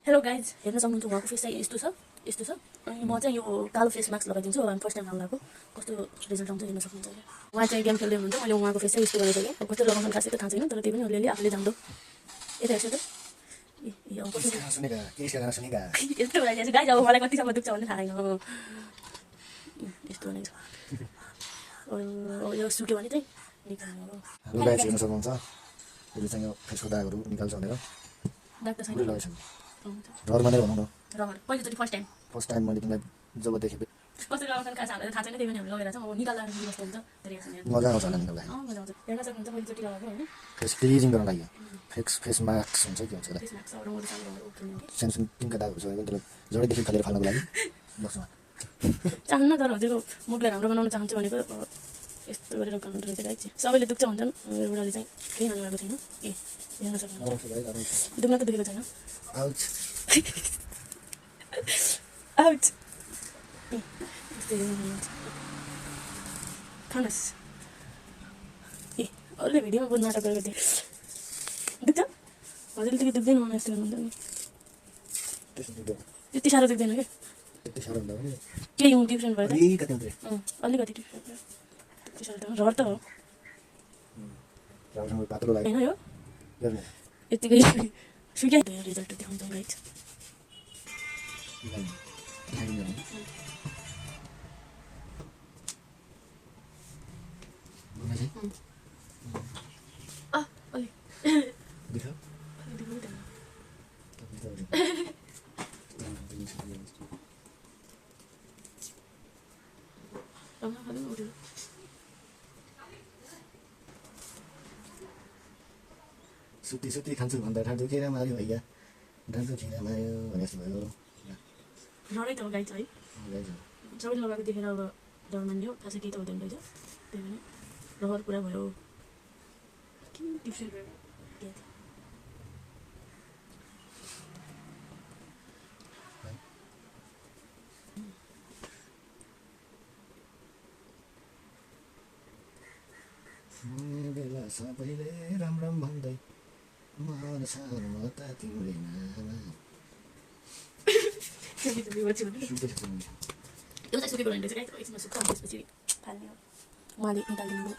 Hello guys, हेर्न सक्नुहुन्छ उहाँको फेस चाहिँ यस्तो छ अनि म चाहिँ यो कालो फेस मास्क लगाइदिन्छु। अब हामी फर्स्ट टाइम लगाएको कस्तो रिजल्ट आउँछ हेर्न सक्नुहुन्छ। उहाँ चाहिँ गेम खेल्दै हुनुहुन्छ, मैले उहाँको फेस चाहिँ यस्तो गरिसकेँ। अब कस्तो लगाउँछ खासै त थाहा छैन, तर त्यही पनि अलिअलि आफूले जान्दो। यता हेर्छु त यस्तो भइरहेको छ गाइज। अब मलाई कतिसम्म दुख्छ भन्ने थाहा छैन। यस्तो नै छ। यो सुक्यो भने चाहिँ निकाल्नु हो। हेलो गाइस, हेर्न सक्नुहुन्छ यसले चाहिँ यो फेसको दागहरू निकाल्छ भनेर दाग त छैन, रहर मानेर भनौँ न। रहर पहिलोचोटि फर्स्ट टाइम मैले तिमीलाई जब देखेँ कस्तो लगाउँछन् थाहा छैन, त्यही पनि हामीले लगेर छौँ। अब निकाल्दा कस्तो हुन्छ धेरै मजा आउँछ होला निकाल्दा। मजा आउँछ। हेर्न सक्नुहुन्छ पहिलोचोटि लगाएको होइन, फेस क्लिजिङ गर्न लागि फेस मास्क हुन्छ के हुन्छ फेस मास्क। अब मैले सानो सानो सानो तिनका दागहरू छ भने त्यसलाई जडैदेखि खलेर फाल्नको लागि बस्नु चाहन्न, तर हजुरको मुखलाई राम्रो बनाउन चाहन्छु भनेको यस्तो गरेर गर्नु रहेछ गाइज। सबैले दुख्छ भन्छन्, मेरो बुढाले चाहिँ केही भन्नुभएको छैन। ए हेर्न सक्नुहुन्छ दुख्न त दुखेको छैन। आउच आउच खानुहोस्। ए अरूले भिडियोमा बहुत नाटक गरेको थिएँ। दुख्छ हजुरले त दुख्दैन, मलाई यस्तो गर्नुहुन्छ नि। त्यति साह्रो दुख्दैन क्या, केही डिफ्रेन्ट भयो अलिकति डिफ्रेन्ट भयो। त्यति साह्रो त रहर त हो होइन, यो यतिकै सुक्या रिजल्ट देखाउँछौँ गाइज। सुत्ती खान्छु भन्दा ठाडो दुखेर माऱ्यो भैया, ढाड दुखेर माऱ्यो भने जस्तो भयो। रहरै त हो गाइज है, सबैले लगाएको देखेर अब डर मान्यो। खासै केही त हुँदैन रहेछ, त्यही पनि रहर पुरा भयो। के डिफ्रेन्ट भयो बेला सबैले राम राम भन्दै मन सानो त तिम्रै नाम यो चाहिँ सुकेको रहेछ गाइज। एकछिनमा सुक्छ, त्यसपछि फाल्ने हो। उहाँले निकालिदिनु।